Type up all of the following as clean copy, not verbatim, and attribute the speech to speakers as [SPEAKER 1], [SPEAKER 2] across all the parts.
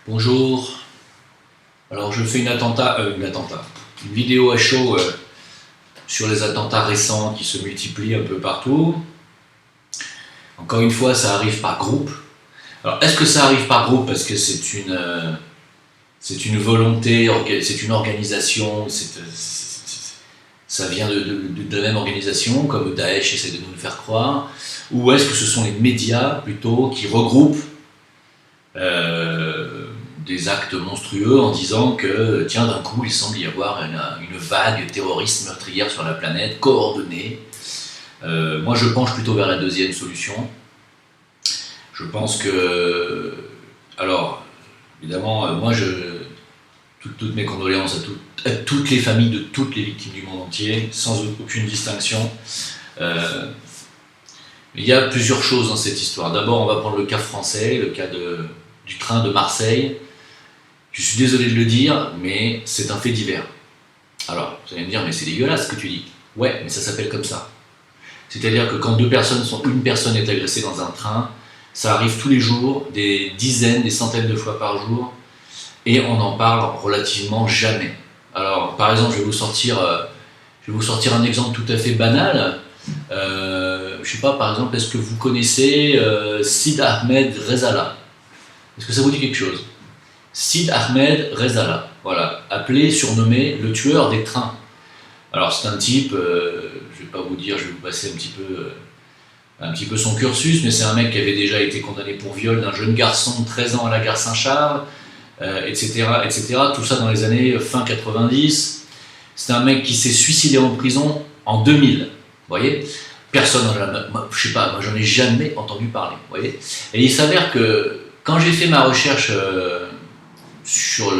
[SPEAKER 1] Bonjour. Alors je fais une vidéo à chaud sur les attentats récents qui se multiplient un peu partout. Encore une fois, ça arrive par groupe. Alors est-ce que ça arrive par groupe parce que c'est une volonté, c'est une organisation, ça vient de la même organisation, comme Daesh essaie de nous le faire croire, ou est-ce que ce sont les médias plutôt qui regroupent des actes monstrueux en disant que, tiens, d'un coup, il semble y avoir une vague terroriste meurtrière sur la planète, coordonnée. Moi, je penche plutôt vers la deuxième solution. Je pense que... Alors, évidemment, toutes mes condoléances à toutes les familles de toutes les victimes du monde entier, sans aucune distinction. Il y a plusieurs choses dans cette histoire. D'abord, on va prendre le cas français, le cas du train de Marseille. Je suis désolé de le dire, mais c'est un fait divers. Alors, vous allez me dire, mais c'est dégueulasse ce que tu dis. Ouais, mais ça s'appelle comme ça. C'est-à-dire que quand une personne est agressée dans un train, ça arrive tous les jours, des dizaines, des centaines de fois par jour, et on n'en parle relativement jamais. Alors, par exemple, je vais vous sortir un exemple tout à fait banal. Je sais pas, par exemple, est-ce que vous connaissez Sid Ahmed Rezala? Est-ce que ça vous dit quelque chose? Sid Ahmed Rezala, voilà, surnommé le tueur des trains. Alors c'est un type, je vais pas vous dire, je vais vous passer un petit peu son cursus, mais c'est un mec qui avait déjà été condamné pour viol d'un jeune garçon de 13 ans à la gare Saint-Charles, etc., etc. Tout ça dans les années fin 90. C'est un mec qui s'est suicidé en prison en 2000, vous voyez. Personne, je sais pas, moi j'en ai jamais entendu parler, vous voyez. Et il s'avère que quand j'ai fait ma recherche sur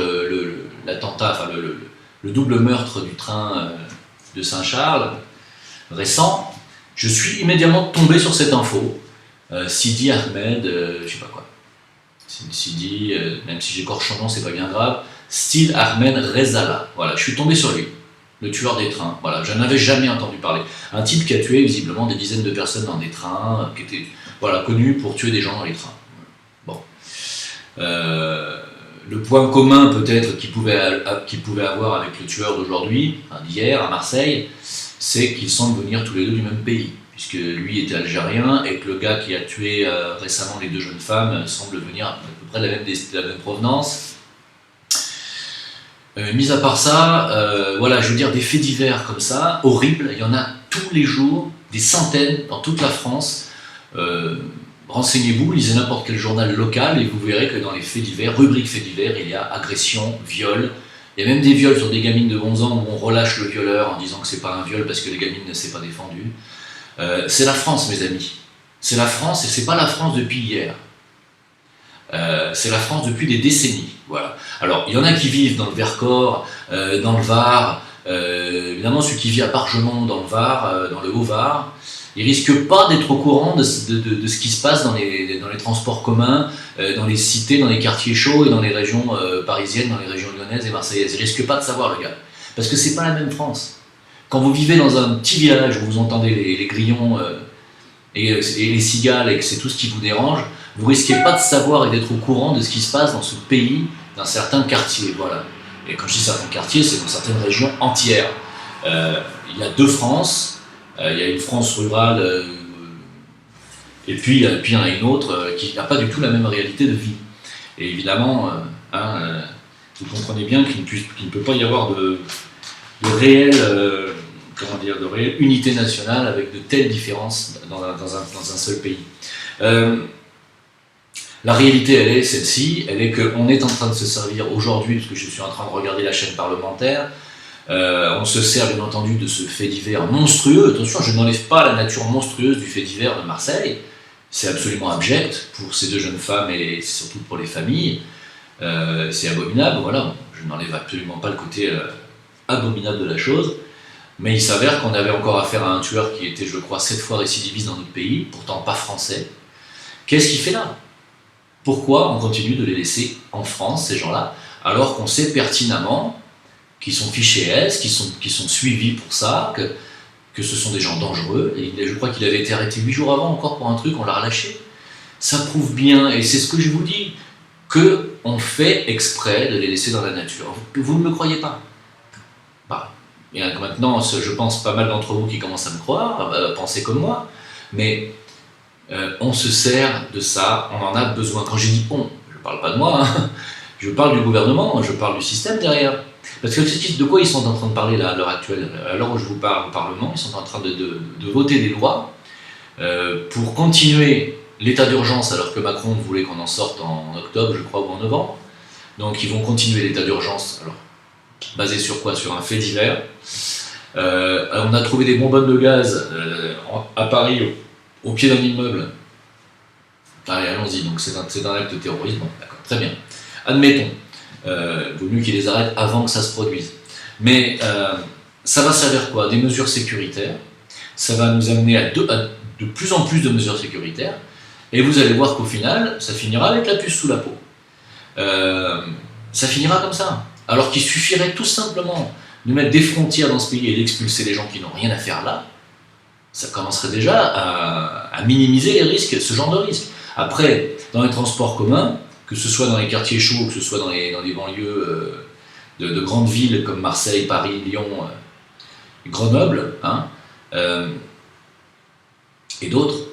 [SPEAKER 1] l'attentat, enfin le double meurtre du train de Saint-Charles récent, je suis immédiatement tombé sur cette info. Sidi Ahmed, je sais pas quoi. Sidi, même si j'écorche son nom, c'est pas bien grave. Sid Ahmed Rezala. Voilà, je suis tombé sur lui, le tueur des trains. Voilà, je n'avais jamais entendu parler. Un type qui a tué visiblement des dizaines de personnes dans des trains, qui était connu pour tuer des gens dans les trains. Bon. Le point commun peut-être qu'il pouvait avoir avec le tueur d'aujourd'hui, d'hier à Marseille, c'est qu'ils semblent venir tous les deux du même pays, puisque lui était algérien et que le gars qui a tué récemment les deux jeunes femmes semble venir à peu près de la même provenance. Mis à part ça, voilà, je veux dire, des faits divers comme ça, horribles, il y en a tous les jours, des centaines dans toute la France. Renseignez-vous, lisez n'importe quel journal local et vous verrez que dans les faits divers, rubrique faits divers, il y a agression, viol. Il y a même des viols sur des gamines de 11 ans où on relâche le violeur en disant que c'est pas un viol parce que la gamine ne s'est pas défendue. C'est la France, mes amis. C'est la France et c'est pas la France depuis hier. C'est la France depuis des décennies. Voilà. Alors, il y en a qui vivent dans le Vercors, dans le Var, évidemment celui qui vit à Parchemont dans le Var, dans le Haut-Var, il risque pas d'être au courant de ce qui se passe dans les transports communs, dans les cités, dans les quartiers chauds et dans les régions parisiennes, dans les régions lyonnaises et marseillaises. Il risque pas de savoir, le gars. Parce que c'est pas la même France. Quand vous vivez dans un petit village où vous entendez les grillons et les cigales et que c'est tout ce qui vous dérange, vous risquez pas de savoir et d'être au courant de ce qui se passe dans ce pays, dans certains quartiers. Voilà. Et quand je dis certains quartiers, c'est dans certaines régions entières. Il y a deux France. Il y a une France rurale et puis il y en a une autre qui n'a pas du tout la même réalité de vie. Et évidemment, vous comprenez bien qu'il ne peut pas y avoir de réelle unité nationale avec de telles différences dans un seul pays. La réalité, elle est celle-ci, elle est qu'on est en train de se servir aujourd'hui, parce que je suis en train de regarder la chaîne parlementaire, on se sert bien entendu de ce fait divers monstrueux. Attention, je n'enlève pas la nature monstrueuse du fait divers de Marseille. C'est absolument abject pour ces deux jeunes femmes et surtout pour les familles. C'est abominable, voilà. Je n'enlève absolument pas le côté abominable de la chose. Mais il s'avère qu'on avait encore affaire à un tueur qui était, je crois, 7 fois récidiviste dans notre pays, pourtant pas français. Qu'est-ce qu'il fait là? Pourquoi on continue de les laisser en France, ces gens-là, alors qu'on sait pertinemment qui sont fichés S, qui sont suivis pour ça, que ce sont des gens dangereux, et je crois qu'il avait été arrêté 8 jours avant encore pour un truc, on l'a relâché. Ça prouve bien, et c'est ce que je vous dis, qu'on fait exprès de les laisser dans la nature. Vous ne me croyez pas? Bah, il y a maintenant, je pense, pas mal d'entre vous qui commencent à me croire, à penser comme moi, mais on se sert de ça, on en a besoin. Quand je dis on, je ne parle pas de moi, hein, je parle du gouvernement, je parle du système derrière. Parce que de quoi ils sont en train de parler là, à l'heure actuelle? À l'heure où je vous parle au Parlement, ils sont en train de voter des lois pour continuer l'état d'urgence, alors que Macron voulait qu'on en sorte en octobre, je crois, ou en novembre. Donc ils vont continuer l'état d'urgence, alors basé sur quoi? Sur un fait divers. On a trouvé des bonbonnes de gaz à Paris, au pied d'un immeuble. Allez, allons-y, donc c'est un acte de terrorisme, bon, d'accord, très bien. Admettons, vaut mieux qu'ils les arrêtent avant que ça se produise. Mais ça va servir quoi? Des mesures sécuritaires, ça va nous amener à de plus en plus de mesures sécuritaires, et vous allez voir qu'au final, ça finira avec la puce sous la peau. Ça finira comme ça. Alors qu'il suffirait tout simplement de mettre des frontières dans ce pays et d'expulser les gens qui n'ont rien à faire là, ça commencerait déjà à minimiser les risques, ce genre de risques. Après, dans les transports communs, que ce soit dans les quartiers chauds, que ce soit dans les banlieues de grandes villes comme Marseille, Paris, Lyon, Grenoble, hein, et d'autres,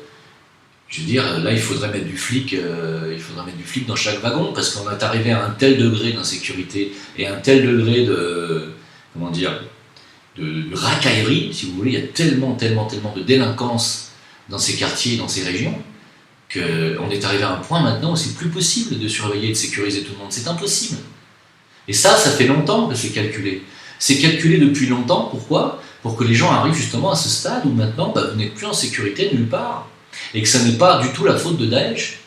[SPEAKER 1] je veux dire, là il faudrait mettre du flic, dans chaque wagon, parce qu'on est arrivé à un tel degré d'insécurité et un tel degré de racaillerie, si vous voulez, il y a tellement de délinquance dans ces quartiers, dans ces régions, qu'on est arrivé à un point maintenant où c'est plus possible de surveiller et de sécuriser tout le monde, c'est impossible. Et ça fait longtemps que c'est calculé. C'est calculé depuis longtemps, pourquoi? Pour que les gens arrivent justement à ce stade où maintenant, vous n'êtes plus en sécurité nulle part. Et que ça n'est pas du tout la faute de Daesh.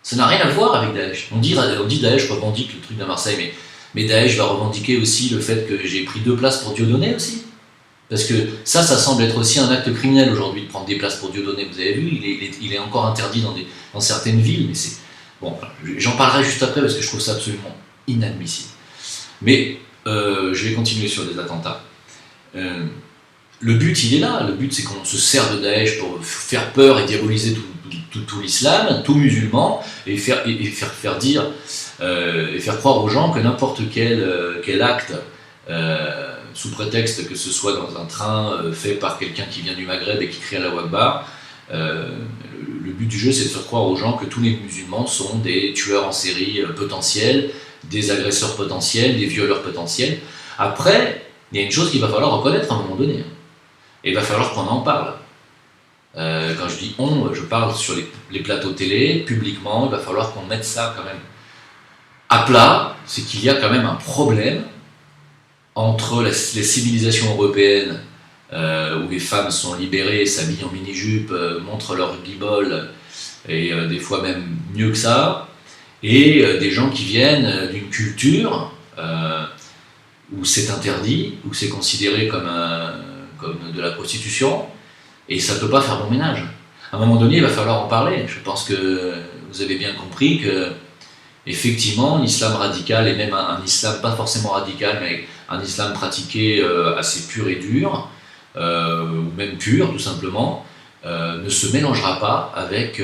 [SPEAKER 1] Ça n'a rien à voir avec Daesh. On dit Daesh revendique le truc de Marseille, mais Daesh va revendiquer aussi le fait que j'ai pris 2 places pour Dieudonné aussi. Parce que ça semble être aussi un acte criminel aujourd'hui de prendre des places pour Dieudonné. Vous avez vu, il est encore interdit dans certaines villes, mais c'est... Bon, j'en parlerai juste après parce que je trouve ça absolument inadmissible. Mais je vais continuer sur les attentats. Le but, il est là. Le but, c'est qu'on se sert de Daesh pour faire peur et diaboliser tout l'islam, tout musulman, et faire croire aux gens que n'importe quel acte, sous prétexte que ce soit dans un train fait par quelqu'un qui vient du Maghreb et qui crie Allahu Akbar, le but du jeu, c'est de faire croire aux gens que tous les musulmans sont des tueurs en série potentiels, des agresseurs potentiels, des violeurs potentiels. Après, il y a une chose qu'il va falloir reconnaître à un moment donné. Et il va falloir qu'on en parle. Quand je dis on, je parle sur les plateaux télé, publiquement, il va falloir qu'on mette ça quand même à plat. C'est qu'il y a quand même un problème entre les civilisations européennes, où les femmes sont libérées, s'habillent en mini-jupe, montrent leur bibole, et des fois même mieux que ça, et des gens qui viennent d'une culture où c'est interdit, où c'est considéré comme de la prostitution, et ça ne peut pas faire bon ménage. À un moment donné, il va falloir en parler. Je pense que vous avez bien compris que, effectivement, l'islam radical, et même un islam pas forcément radical, mais un islam pratiqué assez pur et dur, ou même pur, tout simplement, ne se mélangera pas avec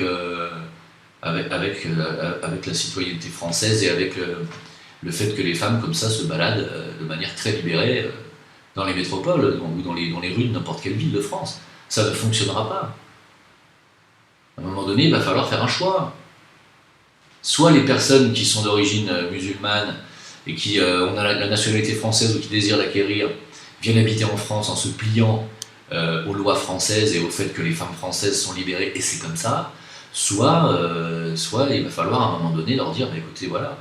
[SPEAKER 1] la citoyenneté française et avec le fait que les femmes, comme ça, se baladent de manière très libérée dans les métropoles ou dans les rues de n'importe quelle ville de France. Ça ne fonctionnera pas. À un moment donné, il va falloir faire un choix. Soit les personnes qui sont d'origine musulmane et qui ont la nationalité française ou qui désirent l'acquérir viennent habiter en France en se pliant aux lois françaises et au fait que les femmes françaises sont libérées et c'est comme ça, soit il va falloir à un moment donné leur dire écoutez, voilà,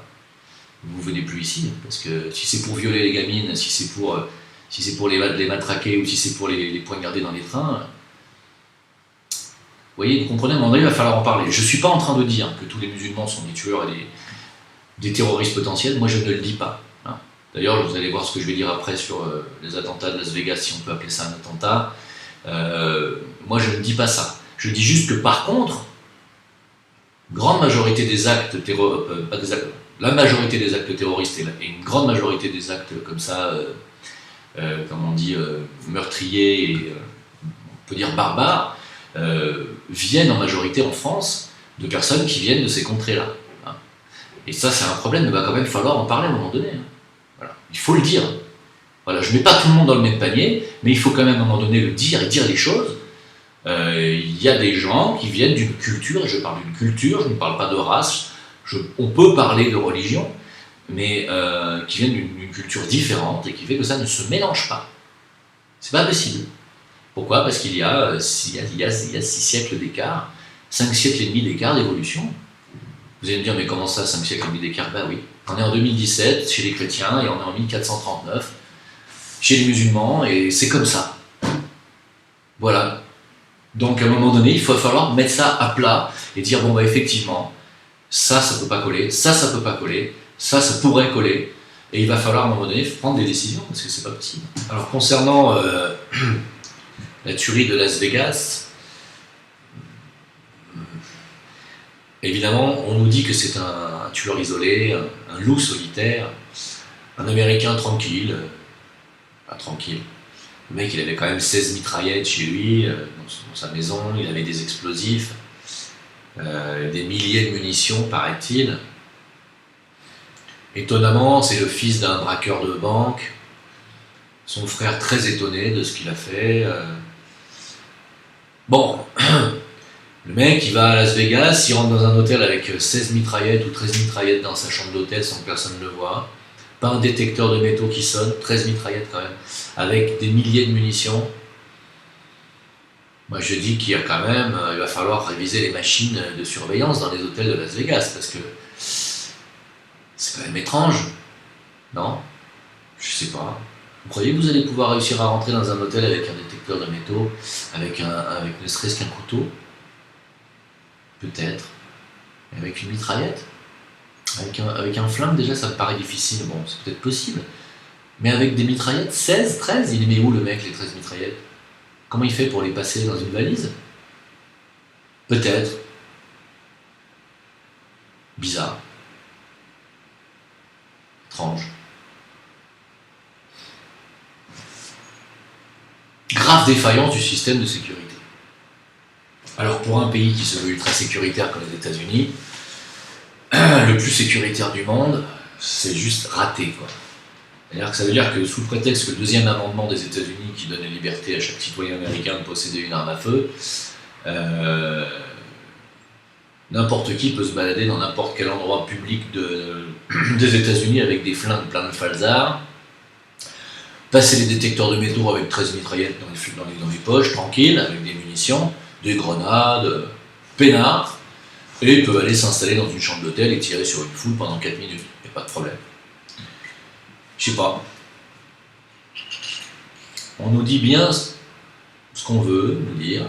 [SPEAKER 1] vous venez plus ici, parce que si c'est pour violer les gamines, si c'est pour les matraquer ou si c'est pour les poignarder dans les trains, vous voyez, vous comprenez, à un moment donné, il va falloir en parler. Je ne suis pas en train de dire que tous les musulmans sont des tueurs et des terroristes potentiels, moi je ne le dis pas. Hein. D'ailleurs, vous allez voir ce que je vais dire après sur les attentats de Las Vegas, si on peut appeler ça un attentat. Moi je ne dis pas ça. Je dis juste que par contre, grande majorité des actes la majorité des actes terroristes et une grande majorité des actes comme ça, comme on dit, meurtriers et on peut dire barbares, viennent en majorité en France de personnes qui viennent de ces contrées-là. Hein. Et ça, c'est un problème, il va quand même falloir en parler à un moment donné. Hein. Voilà. Il faut le dire. Voilà, je ne mets pas tout le monde dans le même panier, mais il faut quand même à un moment donné le dire et dire les choses. Il y a des gens qui viennent d'une culture, et je parle d'une culture, je ne parle pas de race, on peut parler de religion, mais qui viennent d'une culture différente et qui fait que ça ne se mélange pas. C'est pas possible. Pourquoi? Parce qu'il y a 6 siècles d'écart, 5 siècles et demi d'écart d'évolution. Vous allez me dire, mais comment ça, 5 siècles et demi d'écart? Ben oui, on est en 2017 chez les chrétiens et on est en 1439 chez les musulmans, et c'est comme ça. Voilà. Donc à un moment donné, il va falloir mettre ça à plat et dire, bon bah effectivement, ça peut pas coller, ça peut pas coller, ça pourrait coller, et il va falloir à un moment donné prendre des décisions, parce que c'est pas possible. Alors concernant la tuerie de Las Vegas, évidemment, on nous dit que c'est un tueur isolé, un loup solitaire, un Américain tranquille. Pas tranquille. Le mec, il avait quand même 16 mitraillettes chez lui, dans sa maison, il avait des explosifs, des milliers de munitions, paraît-il. Étonnamment, c'est le fils d'un braqueur de banque. Son frère très étonné de ce qu'il a fait. Bon, le mec, il va à Las Vegas, il rentre dans un hôtel avec 16 mitraillettes ou 13 mitraillettes dans sa chambre d'hôtel sans que personne ne le voie. Pas un détecteur de métaux qui sonne, 13 mitraillettes quand même, avec des milliers de munitions. Moi je dis qu'il y a quand même, il va falloir réviser les machines de surveillance dans les hôtels de Las Vegas, parce que c'est quand même étrange, non? Je sais pas. Vous croyez que vous allez pouvoir réussir à rentrer dans un hôtel avec un détecteur de métaux, avec ne serait-ce qu'un couteau? Peut-être. Mais avec une mitraillette? Avec un flingue, déjà, ça me paraît difficile. Bon, c'est peut-être possible. Mais avec des mitraillettes, 16, 13, il les met où, le mec, les 13 mitraillettes? Comment il fait pour les passer dans une valise? Peut-être. Bizarre. Étrange. Grave défaillance du système de sécurité. Alors, pour un pays qui se veut ultra sécuritaire comme les États-Unis, le plus sécuritaire du monde, c'est juste raté, quoi. C'est-à-dire que ça veut dire que sous le prétexte que le deuxième amendement des États-Unis qui donne la liberté à chaque citoyen américain de posséder une arme à feu, n'importe qui peut se balader dans n'importe quel endroit public des États-Unis avec des flingues plein de falzars, passer les détecteurs de métaux avec 13 mitraillettes dans les poches, tranquille, avec des munitions, des grenades, peinards, et ils peuvent aller s'installer dans une chambre d'hôtel et tirer sur une foule pendant 4 minutes. Il n'y a pas de problème. Je sais pas. On nous dit bien ce qu'on veut nous dire.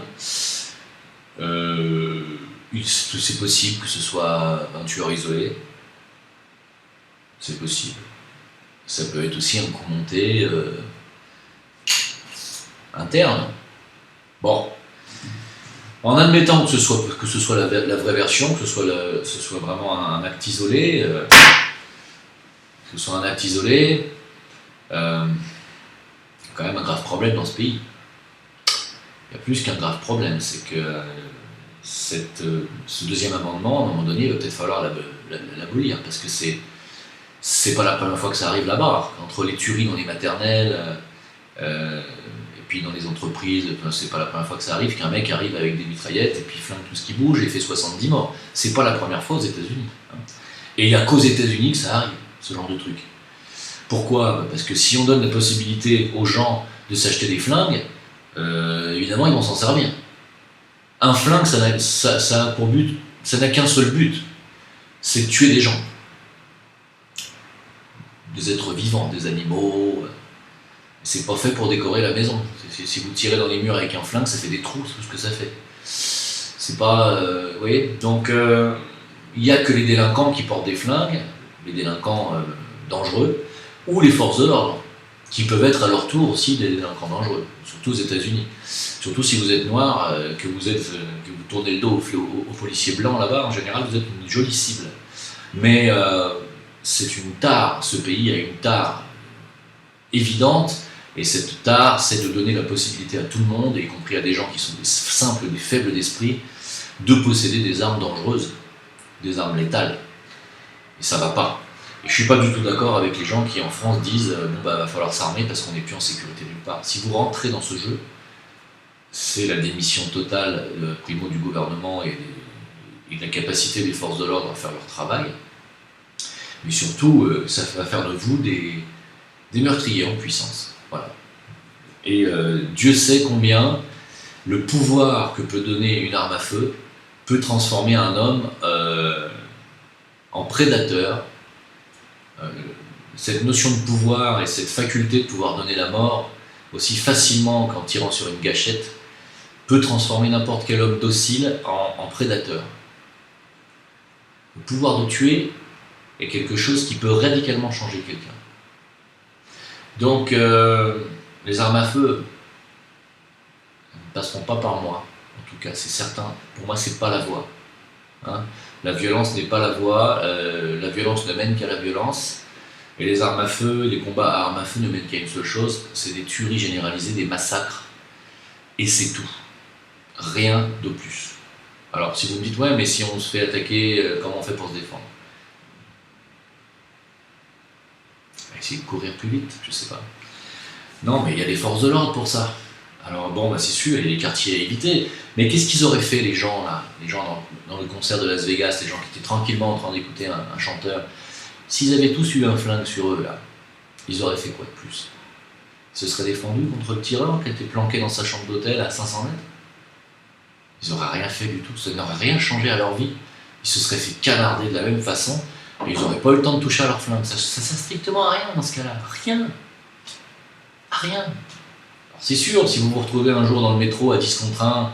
[SPEAKER 1] C'est possible que ce soit un tueur isolé. C'est possible. Ça peut être aussi un coup monté interne. Bon. En admettant que ce soit la vraie version, que ce soit vraiment un acte isolé, quand même un grave problème dans ce pays. Il y a plus qu'un grave problème, c'est que ce deuxième amendement, à un moment donné, il va peut-être falloir l'abolir, parce que c'est pas la première fois que ça arrive là-bas. Entre les tueries dans les maternelles, et puis dans les entreprises, c'est pas la première fois que ça arrive qu'un mec arrive avec des mitraillettes et puis flingue tout ce qui bouge et fait 70 morts. C'est pas la première fois aux États-Unis. Et il n'y a qu'aux États-Unis que ça arrive, ce genre de truc. Pourquoi? Parce que si on donne la possibilité aux gens de s'acheter des flingues, évidemment ils vont s'en servir. Un flingue, ça a pour but, ça n'a qu'un seul but, c'est de tuer des gens. Des êtres vivants, des animaux. C'est pas fait pour décorer la maison. Si vous tirez dans les murs avec un flingue, ça fait des trous, c'est tout ce que ça fait. C'est pas... vous voyez? Donc, il n'y a que les délinquants qui portent des flingues, les délinquants dangereux, ou les forces de l'ordre, qui peuvent être à leur tour aussi des délinquants dangereux, surtout aux États-Unis. Surtout si vous êtes noir, que vous tournez le dos aux policiers blancs là-bas, en général, vous êtes une jolie cible. Mais c'est une tare, ce pays a une tare évidente, et cette tare, c'est de donner la possibilité à tout le monde, y compris à des gens qui sont des simples, des faibles d'esprit, de posséder des armes dangereuses, des armes létales. Et ça va pas. Et je suis pas du tout d'accord avec les gens qui en France disent va falloir s'armer parce qu'on n'est plus en sécurité nulle part. Si vous rentrez dans ce jeu, c'est la démission totale, primo du gouvernement et de la capacité des forces de l'ordre à faire leur travail. Mais surtout, ça va faire de vous des meurtriers en puissance. Voilà. Et Dieu sait combien le pouvoir que peut donner une arme à feu peut transformer un homme en prédateur. Cette notion de pouvoir et cette faculté de pouvoir donner la mort aussi facilement qu'en tirant sur une gâchette peut transformer n'importe quel homme docile en prédateur. Le pouvoir de tuer est quelque chose qui peut radicalement changer quelqu'un. Donc, les armes à feu ne passeront pas par moi, en tout cas, c'est certain. Pour moi, c'est pas la voie. Hein. La violence n'est pas la voie, la violence ne mène qu'à la violence, et les armes à feu, les combats à armes à feu ne mènent qu'à une seule chose, c'est des tueries généralisées, des massacres, et c'est tout. Rien de plus. Alors, si vous me dites, ouais, mais si on se fait attaquer, comment on fait pour se défendre? Essayer de courir plus vite, je sais pas. Non, mais il y a des forces de l'ordre pour ça. Alors bon, c'est sûr, il y a des quartiers à éviter. Mais qu'est-ce qu'ils auraient fait les gens là, les gens dans le concert de Las Vegas, les gens qui étaient tranquillement en train d'écouter un chanteur, s'ils avaient tous eu un flingue sur eux là, ils auraient fait quoi de plus? Ils se seraient défendus contre le tireur qui était planqué dans sa chambre d'hôtel à 500 mètres? Ils n'auraient rien fait du tout, ça n'aurait rien changé à leur vie. Ils se seraient fait canarder de la même façon. Et ils n'auraient pas eu le temps de toucher à leur flingue. Ça sert strictement à rien dans ce cas-là. Rien. À rien. Alors, c'est sûr, si vous vous retrouvez un jour dans le métro à 10 contre 1,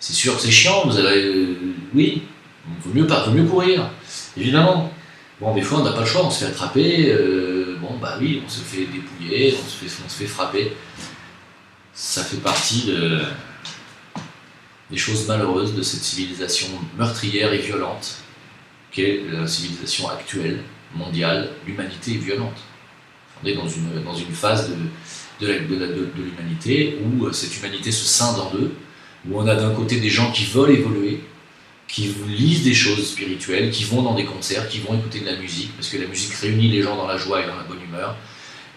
[SPEAKER 1] c'est sûr que c'est chiant, vous allez... oui, il vaut mieux courir, évidemment. Bon, des fois, on n'a pas le choix, on se fait attraper, oui, on se fait dépouiller, on se fait frapper. Ça fait partie des choses malheureuses de cette civilisation meurtrière et violente qu'est la civilisation actuelle, mondiale. L'humanité est violente. On est dans une phase de l'humanité où cette humanité se scinde en deux, où on a d'un côté des gens qui veulent évoluer, qui lisent des choses spirituelles, qui vont dans des concerts, qui vont écouter de la musique, parce que la musique réunit les gens dans la joie et dans la bonne humeur.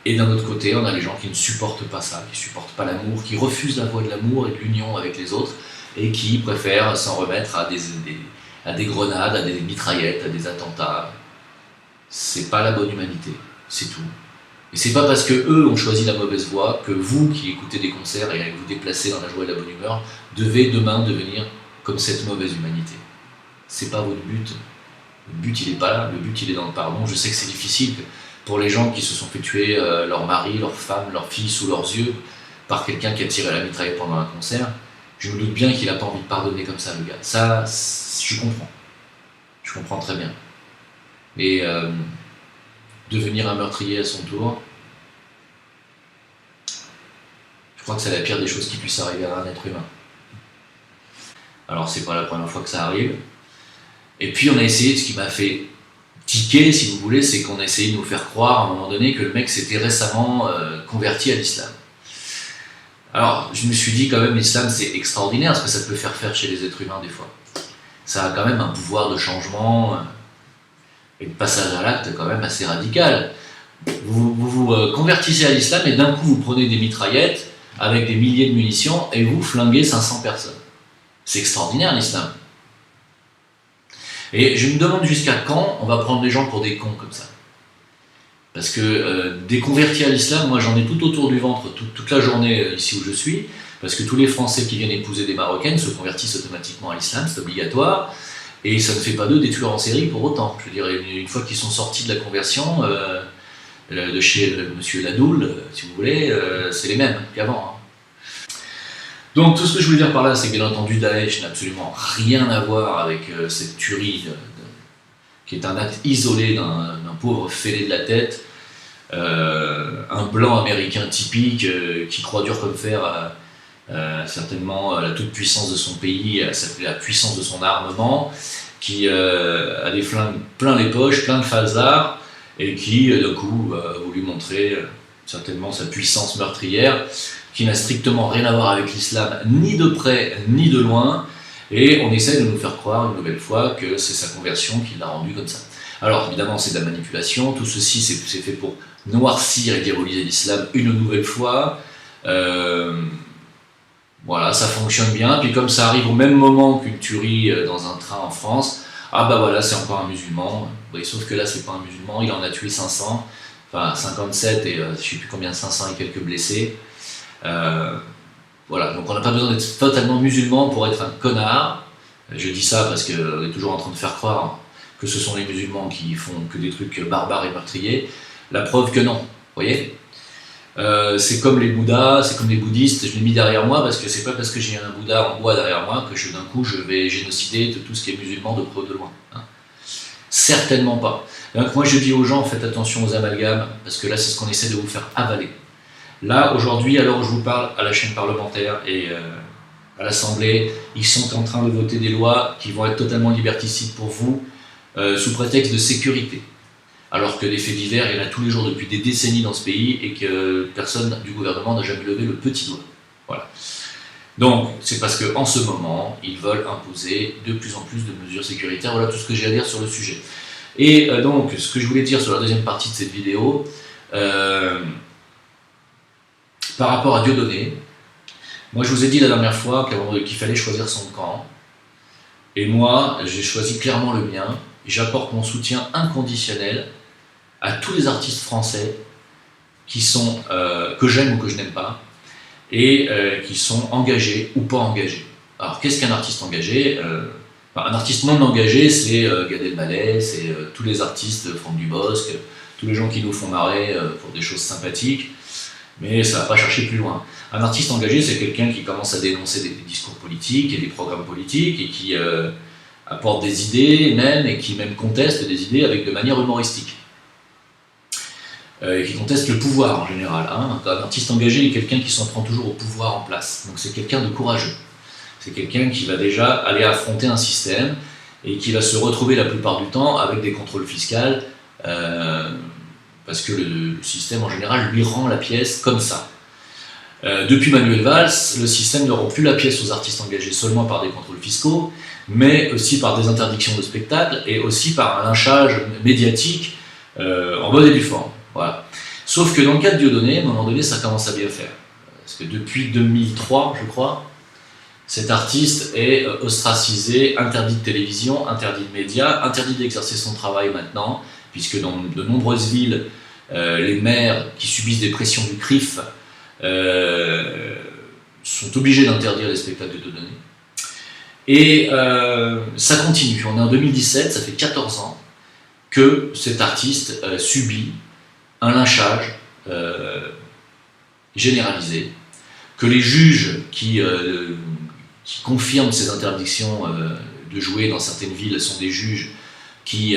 [SPEAKER 1] Et d'un autre côté, on a les gens qui ne supportent pas ça, qui ne supportent pas l'amour, qui refusent la voie de l'amour et de l'union avec les autres, et qui préfèrent s'en remettre à des grenades, à des mitraillettes, à des attentats. C'est pas la bonne humanité, c'est tout. Et c'est pas parce que eux ont choisi la mauvaise voie que vous, qui écoutez des concerts et vous déplacez dans la joie et la bonne humeur, devez demain devenir comme cette mauvaise humanité. C'est pas votre but. Le but, il est pas là, le but, il est dans le pardon. Je sais que c'est difficile pour les gens qui se sont fait tuer leur mari, leur femme, leur fille sous leurs yeux par quelqu'un qui a tiré la mitraillette pendant un concert. Je me doute bien qu'il n'a pas envie de pardonner comme ça, le gars. Ça, je comprends. Je comprends très bien. Et devenir un meurtrier à son tour, je crois que c'est la pire des choses qui puisse arriver à un être humain. Alors, c'est pas la première fois que ça arrive. Et puis, on a essayé, ce qui m'a fait tiquer, si vous voulez, c'est qu'on a essayé de nous faire croire à un moment donné que le mec s'était récemment converti à l'islam. Alors, je me suis dit quand même, l'islam c'est extraordinaire, ce que ça peut faire chez les êtres humains des fois. Ça a quand même un pouvoir de changement et de passage à l'acte quand même assez radical. Vous vous convertissez à l'islam et d'un coup vous prenez des mitraillettes avec des milliers de munitions et vous flinguez 500 personnes. C'est extraordinaire l'islam. Et je me demande jusqu'à quand on va prendre les gens pour des cons comme ça. Parce que des convertis à l'islam, moi j'en ai tout autour du ventre toute la journée ici où je suis, parce que tous les Français qui viennent épouser des Marocaines se convertissent automatiquement à l'islam, c'est obligatoire, et ça ne fait pas d'eux des tueurs en série pour autant. Je veux dire, une fois qu'ils sont sortis de la conversion, de chez monsieur Ladoul, si vous voulez, c'est les mêmes qu'avant. Hein. Donc tout ce que je voulais dire par là, c'est que bien entendu Daesh n'a absolument rien à voir avec cette tuerie qui est un acte isolé d'un pauvre fêlé de la tête, un blanc américain typique qui croit dur comme fer certainement à la toute-puissance de son pays, à la puissance de son armement, qui a des flingues plein les poches, plein de phasards, et qui d'un coup a voulu montrer certainement sa puissance meurtrière, qui n'a strictement rien à voir avec l'islam, ni de près ni de loin, et on essaie de nous faire croire une nouvelle fois que c'est sa conversion qui l'a rendu comme ça. Alors évidemment c'est de la manipulation, tout ceci c'est fait pour noircir et diaboliser l'islam une nouvelle fois. Voilà, ça fonctionne bien, puis comme ça arrive au même moment qu'une tuerie dans un train en France, ah bah voilà, c'est encore un musulman. Oui, sauf que là c'est pas un musulman, il en a tué 500, enfin 57 et je sais plus combien, 500 et quelques blessés. Voilà, donc on n'a pas besoin d'être totalement musulman pour être un connard. Je dis ça parce qu'on est toujours en train de faire croire que ce sont les musulmans qui font que des trucs barbares et meurtriers. La preuve que non, vous voyez. C'est comme les bouddhas, c'est comme les bouddhistes, je l'ai mis derrière moi parce que c'est pas parce que j'ai un bouddha en bois derrière moi que d'un coup je vais génocider de tout ce qui est musulman de près ou de loin. Hein. Certainement pas. Donc moi je dis aux gens, faites attention aux amalgames, parce que là c'est ce qu'on essaie de vous faire avaler. Là aujourd'hui, à l'heure où je vous parle, à la chaîne parlementaire et à l'Assemblée, ils sont en train de voter des lois qui vont être totalement liberticides pour vous, sous prétexte de sécurité. Alors que les faits divers, il y en a tous les jours depuis des décennies dans ce pays et que personne du gouvernement n'a jamais levé le petit doigt. Voilà. Donc, c'est parce qu'en ce moment, ils veulent imposer de plus en plus de mesures sécuritaires. Voilà tout ce que j'ai à dire sur le sujet. Et donc, ce que je voulais dire sur la deuxième partie de cette vidéo, par rapport à Dieudonné, moi je vous ai dit la dernière fois qu'il fallait choisir son camp. Et moi, j'ai choisi clairement le mien. J'apporte mon soutien inconditionnel à tous les artistes français qui sont, que j'aime ou que je n'aime pas, et qui sont engagés ou pas engagés. Alors qu'est-ce qu'un artiste engagé? Un artiste non engagé, c'est Gad Elmaleh, c'est tous les artistes, Franck Dubosc, tous les gens qui nous font marrer pour des choses sympathiques, mais ça ne va pas chercher plus loin. Un artiste engagé, c'est quelqu'un qui commence à dénoncer des discours politiques et des programmes politiques, et qui apporte des idées même, et qui même conteste des idées de manière humoristique. Qui conteste le pouvoir en général. Hein. Un artiste engagé est quelqu'un qui s'en prend toujours au pouvoir en place. Donc c'est quelqu'un de courageux. C'est quelqu'un qui va déjà aller affronter un système et qui va se retrouver la plupart du temps avec des contrôles fiscaux parce que le système en général lui rend la pièce comme ça. Depuis Manuel Valls, le système ne rend plus la pièce aux artistes engagés seulement par des contrôles fiscaux, mais aussi par des interdictions de spectacle et aussi par un lynchage médiatique en bonne et due forme. Voilà. Sauf que dans le cas de Dieudonné, à un moment donné, ça commence à bien faire. Parce que depuis 2003, je crois, cet artiste est ostracisé, interdit de télévision, interdit de médias, interdit d'exercer son travail maintenant, puisque dans de nombreuses villes, les maires qui subissent des pressions du CRIF sont obligés d'interdire les spectacles de Dieudonné. Et ça continue. On est en 2017, ça fait 14 ans que cet artiste subit un lynchage généralisé, que les juges qui confirment ces interdictions de jouer dans certaines villes sont des juges qui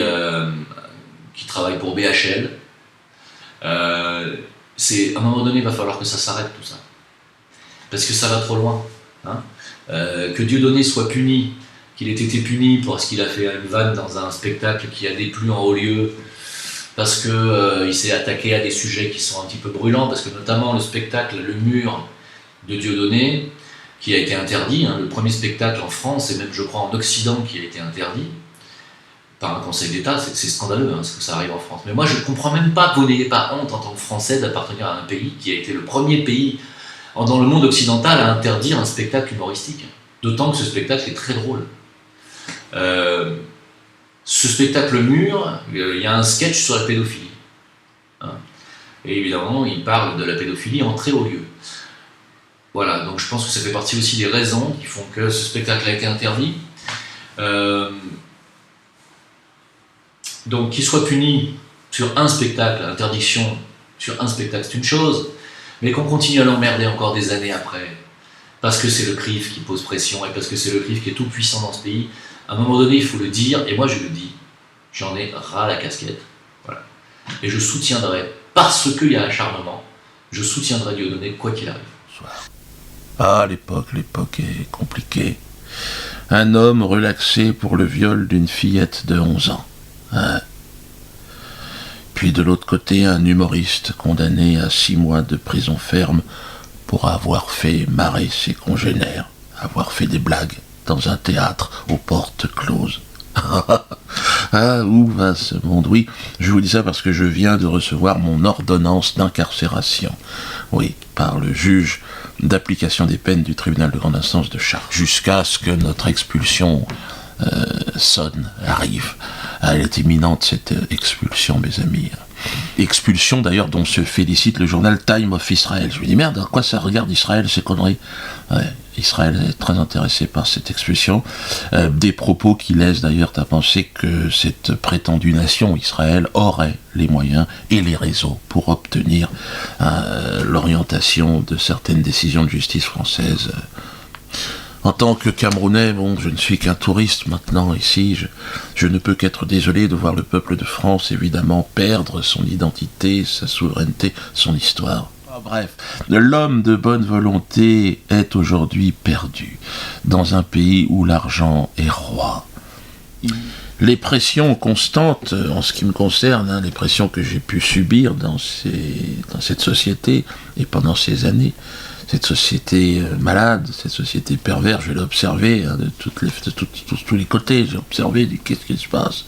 [SPEAKER 1] travaillent pour BHL. À un moment donné, il va falloir que ça s'arrête tout ça. Parce que ça va trop loin. Hein. Que Dieudonné soit puni, qu'il ait été puni parce qu'il a fait une vanne dans un spectacle qui a déplu en haut lieu, parce qu'il s'est attaqué à des sujets qui sont un petit peu brûlants, parce que notamment le spectacle Le Mur de Dieudonné, qui a été interdit, hein, le premier spectacle en France, et même je crois en Occident, qui a été interdit par un conseil d'État, c'est scandaleux hein, ce que ça arrive en France. Mais moi je ne comprends même pas que vous n'ayez pas honte en tant que Français d'appartenir à un pays qui a été le premier pays dans le monde occidental à interdire un spectacle humoristique. D'autant que ce spectacle est très drôle. Ce spectacle Mur, il y a un sketch sur la pédophilie. Hein. Et évidemment, il parle de la pédophilie en très haut lieu. Voilà, donc je pense que ça fait partie aussi des raisons qui font que ce spectacle a été interdit. Donc qu'il soit puni sur un spectacle, l'interdiction sur un spectacle c'est une chose, mais qu'on continue à l'emmerder encore des années après, parce que c'est le CRIF qui pose pression et parce que c'est le CRIF qui est tout puissant dans ce pays, à un moment donné il faut le dire, et moi je le dis, j'en ai ras la casquette. Voilà. Et je soutiendrai, parce qu'il y a acharnement, je soutiendrai Dieudonné quoi qu'il arrive.
[SPEAKER 2] Ah, l'époque est compliquée. Un homme relaxé pour le viol d'une fillette de 11 ans. Hein. Puis de l'autre côté, un humoriste condamné à 6 mois de prison ferme pour avoir fait marrer ses congénères, avoir fait des blagues dans un théâtre aux portes closes. Ah, où va ce monde? Oui, je vous dis ça parce que je viens de recevoir mon ordonnance d'incarcération. Oui, par le juge d'application des peines du tribunal de grande instance de Chartres, jusqu'à ce que notre expulsion sonne, arrive. Elle est imminente, cette expulsion, mes amis. Expulsion d'ailleurs dont se félicite le journal Time of Israel. Je me dis merde, à quoi ça regarde Israël, ces conneries? Ouais, Israël est très intéressé par cette expulsion. Des propos qui laissent d'ailleurs à penser que cette prétendue nation, Israël, aurait les moyens et les réseaux pour obtenir l'orientation de certaines décisions de justice française. En tant que Camerounais, bon, je ne suis qu'un touriste maintenant ici, je ne peux qu'être désolé de voir le peuple de France évidemment perdre son identité, sa souveraineté, son histoire. Bref, l'homme de bonne volonté est aujourd'hui perdu dans un pays où l'argent est roi. Les pressions constantes, en ce qui me concerne, les pressions que j'ai pu subir dans cette société et pendant ces années, cette société malade, cette société perverse, je l'ai observé de tous les côtés, j'ai observé qu'est-ce qui se passe.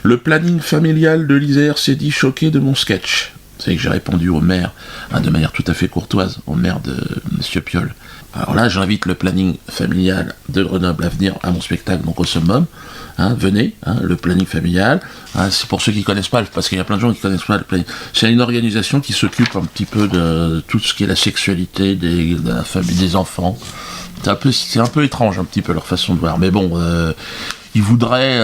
[SPEAKER 2] Le planning familial de l'Isère s'est dit choqué de mon sketch. C'est que j'ai répondu au maire, de manière tout à fait courtoise, au maire de M. Piolle. Alors là, j'invite le planning familial de Grenoble à venir à mon spectacle, donc au summum. Venez, le planning familial. C'est pour ceux qui ne connaissent pas, parce qu'il y a plein de gens qui ne connaissent pas le planning. C'est une organisation qui s'occupe un petit peu de tout ce qui est la sexualité de la famille, des enfants. C'est un peu étrange, un petit peu, leur façon de voir. Mais bon, ils voudraient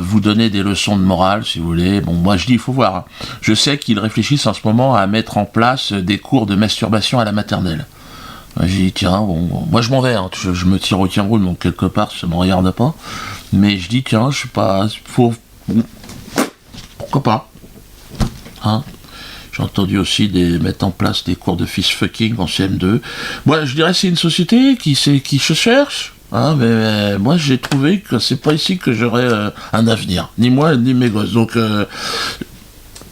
[SPEAKER 2] vous donner des leçons de morale, si vous voulez. Bon, moi je dis, il faut voir. Je sais qu'ils réfléchissent en ce moment à mettre en place des cours de masturbation à la maternelle. J'ai dit, tiens, bon, moi je m'en vais, je me tire au Cameroun, donc quelque part ça me regarde pas. Mais je dis, tiens, je sais pas, pourquoi pas. J'ai entendu aussi mettre en place des cours de fist fucking en CM2. Moi je dirais c'est une société qui se cherche. Mais moi j'ai trouvé que c'est pas ici que j'aurais un avenir, ni moi ni mes gosses. Donc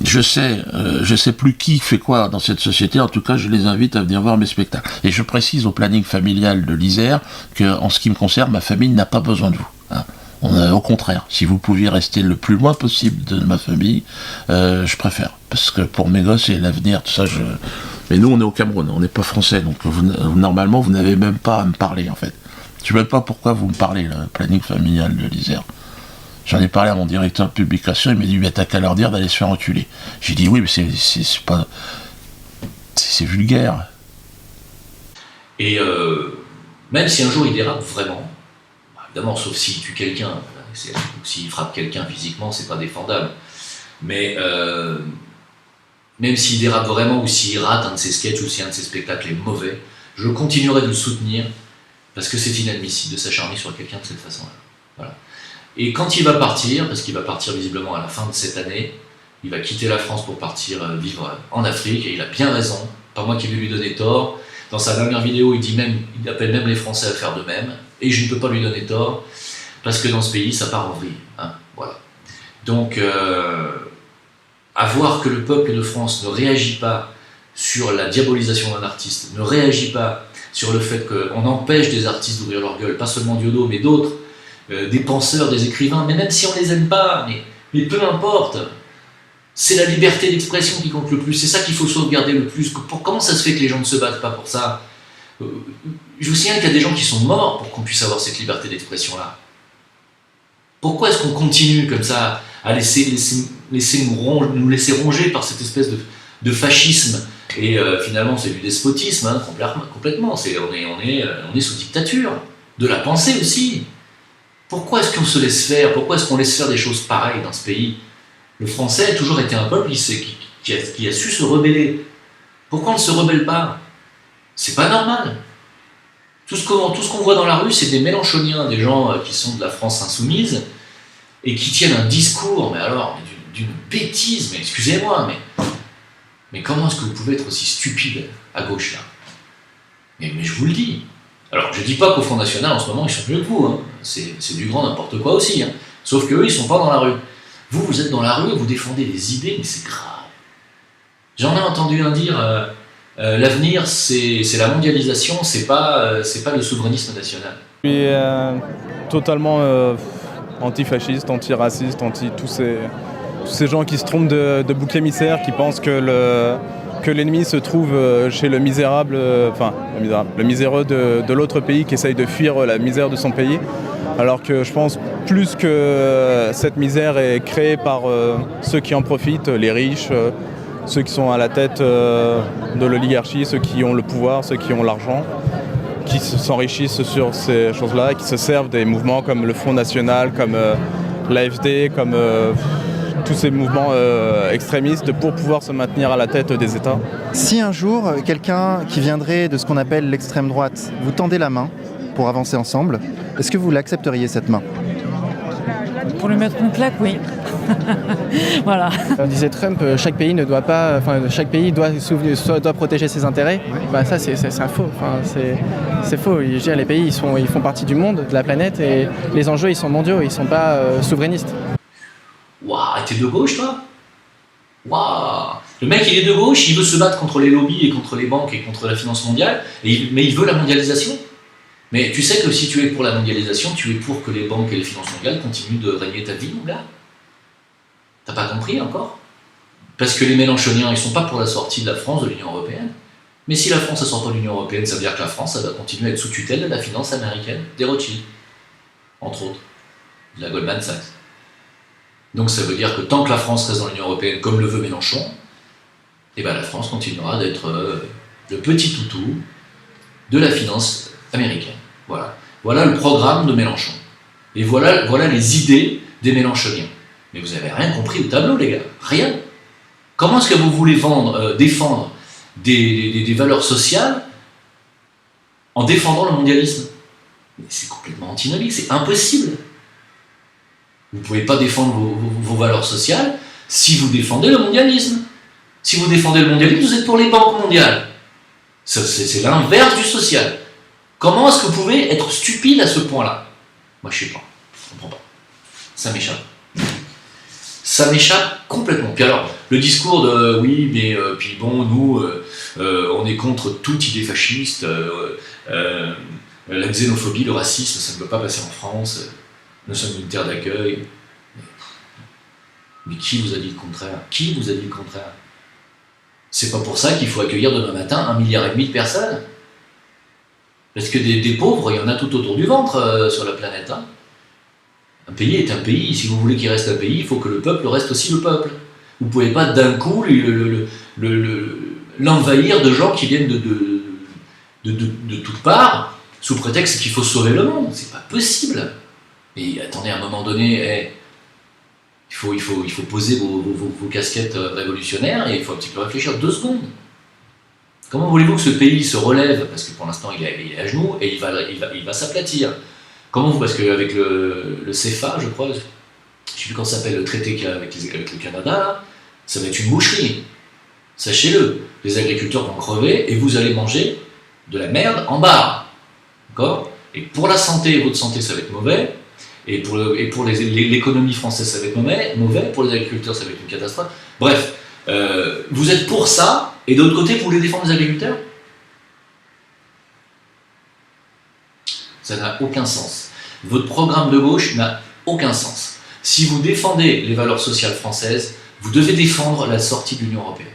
[SPEAKER 2] je sais plus qui fait quoi dans cette société. En tout cas, je les invite à venir voir mes spectacles. Et je précise au planning familial de l'Isère que, en ce qui me concerne, ma famille n'a pas besoin de vous. Au contraire, si vous pouviez rester le plus loin possible de ma famille, je préfère. Parce que pour mes gosses et l'avenir, tout ça, mais nous on est au Cameroun, on n'est pas français, donc normalement vous n'avez même pas à me parler en fait. Je ne sais même pas pourquoi vous me parlez, le planning familial de l'Isère. J'en ai parlé à mon directeur de publication, il m'a dit, mais t'as qu'à leur dire d'aller se faire enculer. J'ai dit, oui, mais c'est pas... C'est vulgaire.
[SPEAKER 1] Et même si un jour il dérape vraiment, évidemment, sauf s'il tue quelqu'un, ou s'il frappe quelqu'un physiquement, c'est pas défendable. Mais même s'il dérape vraiment, ou s'il rate un de ses sketchs, ou si un de ses spectacles est mauvais, je continuerai de le soutenir, parce que c'est inadmissible de s'acharner sur quelqu'un de cette façon-là. Voilà. Et quand il va partir, parce qu'il va partir visiblement à la fin de cette année, il va quitter la France pour partir vivre en Afrique, et il a bien raison, pas moi qui vais lui donner tort. Dans sa dernière vidéo, il appelle même les Français à faire de même, et je ne peux pas lui donner tort, parce que dans ce pays, ça part en vrille. Voilà. Donc, à voir que le peuple de France ne réagit pas sur la diabolisation d'un artiste, ne réagit pas sur le fait qu'on empêche des artistes d'ouvrir leur gueule, pas seulement Diodo, mais d'autres, des penseurs, des écrivains, mais même si on les aime pas, mais peu importe, c'est la liberté d'expression qui compte le plus, c'est ça qu'il faut sauvegarder le plus. Comment ça se fait que les gens ne se battent pas pour ça? Je vous signale qu'il y a des gens qui sont morts pour qu'on puisse avoir cette liberté d'expression-là. Pourquoi est-ce qu'on continue comme ça à nous laisser ronger par cette espèce de fascisme? Et finalement c'est du despotisme, complètement, on est sous dictature, de la pensée aussi. Pourquoi est-ce qu'on se laisse faire? Pourquoi est-ce qu'on laisse faire des choses pareilles dans ce pays? Le français a toujours été un peuple qui a su se rebeller. Pourquoi on ne se rebelle pas? C'est pas normal. Tout ce qu'on voit dans la rue, c'est des mélanchoniens, des gens qui sont de la France insoumise, et qui tiennent un discours, mais alors, d'une bêtise, mais excusez-moi, mais comment est-ce que vous pouvez être aussi stupide à gauche là? Mais je vous le dis. Alors, je dis pas qu'au Front National, en ce moment, ils sont mieux que vous. C'est du grand n'importe quoi aussi. Sauf qu'eux, ils sont pas dans la rue. Vous êtes dans la rue, vous défendez des idées, mais c'est grave. J'en ai entendu un dire, l'avenir, c'est la mondialisation, c'est pas le souverainisme national.
[SPEAKER 3] Je suis totalement antifascistes, antiracistes, tous ces gens qui se trompent de bouc émissaire, qui pensent que l'ennemi se trouve chez le misérable, le miséreux de l'autre pays qui essaye de fuir la misère de son pays. Alors que je pense plus que cette misère est créée par ceux qui en profitent, les riches, ceux qui sont à la tête de l'oligarchie, ceux qui ont le pouvoir, ceux qui ont l'argent, qui s'enrichissent sur ces choses-là, qui se servent des mouvements comme le Front National, comme l'AfD, comme tous ces mouvements extrémistes pour pouvoir se maintenir à la tête des États.
[SPEAKER 4] Si un jour, quelqu'un qui viendrait de ce qu'on appelle l'extrême droite vous tendait la main pour avancer ensemble, est-ce que vous l'accepteriez, cette main ?
[SPEAKER 5] Pour lui mettre une claque, oui. Voilà.
[SPEAKER 6] Disait Trump, chaque pays doit protéger ses intérêts. Oui. Ça c'est un faux. C'est faux. Je veux dire, les pays ils font partie du monde, de la planète, et les enjeux ils sont mondiaux, ils sont pas souverainistes.
[SPEAKER 1] Waouh, t'es de gauche toi ? Waouh. Le mec il est de gauche, il veut se battre contre les lobbies et contre les banques et contre la finance mondiale, mais il veut la mondialisation. Mais tu sais que si tu es pour la mondialisation, tu es pour que les banques et les finances mondiales continuent de régner ta vie, mon gars. T'as pas compris encore ? Parce que les Mélenchoniens, ils sont pas pour la sortie de la France de l'Union Européenne. Mais si la France ne sort pas de l'Union Européenne, ça veut dire que la France, ça va continuer à être sous tutelle de la finance américaine, des Rothschild, entre autres, de la Goldman Sachs. Donc ça veut dire que tant que la France reste dans l'Union Européenne, comme le veut Mélenchon, eh ben la France continuera d'être le petit toutou de la finance américaine. Voilà le programme de Mélenchon. Et voilà les idées des Mélenchoniens. Mais vous n'avez rien compris au tableau, les gars. Rien. Comment est-ce que vous voulez défendre des valeurs sociales en défendant le mondialisme ? Mais c'est complètement antinomique, c'est impossible. Vous ne pouvez pas défendre vos valeurs sociales si vous défendez le mondialisme. Si vous défendez le mondialisme, vous êtes pour les banques mondiales. C'est l'inverse du social. Comment est-ce que vous pouvez être stupide à ce point-là ? Moi, je ne sais pas. Je ne comprends pas. Ça m'échappe. Ça m'échappe complètement. Puis alors, le discours de oui, mais puis bon, nous, on est contre toute idée fasciste, la xénophobie, le racisme, ça ne peut pas passer en France, nous sommes une terre d'accueil. Mais qui vous a dit le contraire ? Qui vous a dit le contraire ? C'est pas pour ça qu'il faut accueillir demain matin 1,5 milliard de personnes. Parce que des pauvres, il y en a tout autour du ventre sur la planète. Hein. Un pays est un pays. Si vous voulez qu'il reste un pays, il faut que le peuple reste aussi le peuple. Vous ne pouvez pas d'un coup l'envahir de gens qui viennent de toutes parts, sous prétexte qu'il faut sauver le monde. C'est pas possible. Et attendez, à un moment donné, il faut poser vos casquettes révolutionnaires et il faut un petit peu réfléchir 2 secondes. Comment voulez-vous que ce pays se relève ? Parce que pour l'instant, il est à genoux et il va s'aplatir. Comment vous ? Parce qu'avec le CFA, je crois, je ne sais plus comment ça s'appelle, le traité avec le Canada, là, ça va être une boucherie. Sachez-le, les agriculteurs vont crever et vous allez manger de la merde en barre. D'accord ? Et pour la santé, votre santé, ça va être mauvais. Et pour l'économie française, ça va être mauvais. Pour les agriculteurs, ça va être une catastrophe. Bref, vous êtes pour ça, et de l'autre côté, vous voulez défendre les agriculteurs ? Ça n'a aucun sens. Votre programme de gauche n'a aucun sens. Si vous défendez les valeurs sociales françaises, vous devez défendre la sortie de l'Union Européenne.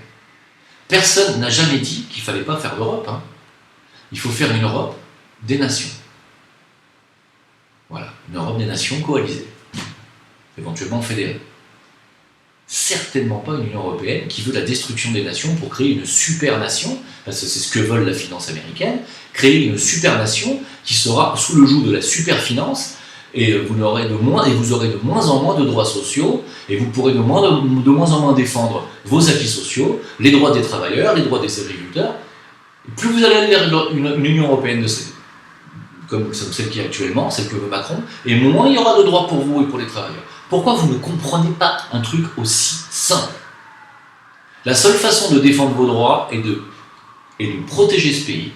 [SPEAKER 1] Personne n'a jamais dit qu'il ne fallait pas faire l'Europe. Hein. Il faut faire une Europe des nations. Voilà, une Europe des nations coalisée, éventuellement fédérée. Certainement pas une Union Européenne qui veut la destruction des nations pour créer une super nation, parce que c'est ce que veut la finance américaine, créer une super nation qui sera sous le joug de la super finance, et vous aurez de moins en moins de droits sociaux, et vous pourrez de moins en moins défendre vos acquis sociaux, les droits des travailleurs, les droits des agriculteurs. Et plus vous allez aller vers une Union Européenne comme celle qui est actuellement, celle que veut Macron, et moins il y aura de droits pour vous et pour les travailleurs. Pourquoi vous ne comprenez pas un truc aussi simple ? La seule façon de défendre vos droits est de protéger ce pays,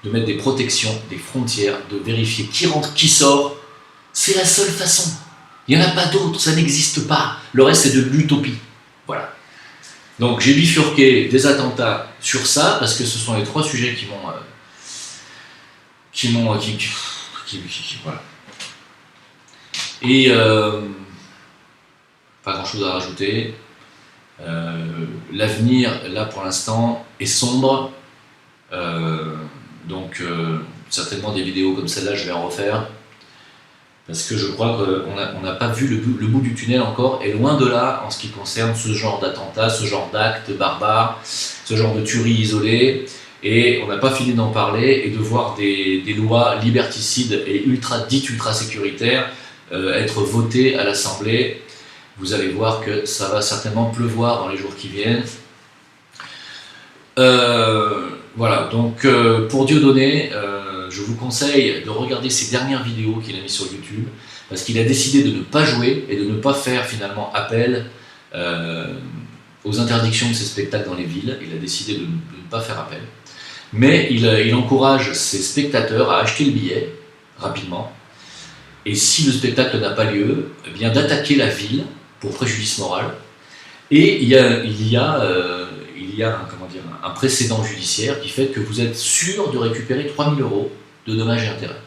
[SPEAKER 1] de mettre des protections, des frontières, de vérifier qui rentre, qui sort. C'est la seule façon. Il n'y en a pas d'autre, ça n'existe pas. Le reste, c'est de l'utopie. Voilà. Donc j'ai bifurqué des attentats sur ça, parce que ce sont les 3 sujets qui m'ont... voilà. Et pas grand chose à rajouter. L'avenir, là pour l'instant, est sombre. Donc certainement des vidéos comme celle-là, je vais en refaire. Parce que je crois qu'on n'a pas vu le bout du tunnel encore, et loin de là en ce qui concerne ce genre d'attentats, ce genre d'actes barbares, ce genre de tueries isolées. Et on n'a pas fini d'en parler et de voir des lois liberticides et dites ultra sécuritaires être votées à l'Assemblée. Vous allez voir que ça va certainement pleuvoir dans les jours qui viennent. Voilà, donc pour Dieudonné, je vous conseille de regarder ses dernières vidéos qu'il a mises sur YouTube, parce qu'il a décidé de ne pas jouer et de ne pas faire finalement appel aux interdictions de ses spectacles dans les villes. Il a décidé de ne pas faire appel. Mais il encourage ses spectateurs à acheter le billet rapidement, et si le spectacle n'a pas lieu, eh bien d'attaquer la ville pour préjudice moral. Et il y a un précédent judiciaire qui fait que vous êtes sûr de récupérer 3 000 € de dommages et intérêts.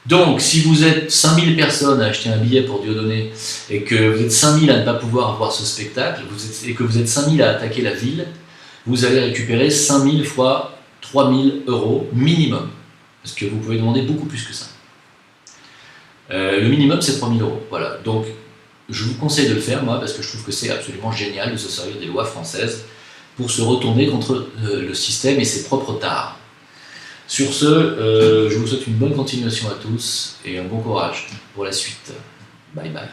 [SPEAKER 1] Donc, si vous êtes 5 000 personnes à acheter un billet pour Dieudonné et que vous êtes 5 000 à ne pas pouvoir voir ce spectacle, et que vous êtes 5 000 à attaquer la ville, vous allez récupérer 5 000 fois 3 000 € minimum. Parce que vous pouvez demander beaucoup plus que ça. Le minimum, c'est 3 000 €. Voilà. Donc, je vous conseille de le faire, moi, parce que je trouve que c'est absolument génial de se servir des lois françaises pour se retourner contre le système et ses propres tares. Sur ce, je vous souhaite une bonne continuation à tous et un bon courage pour la suite. Bye bye.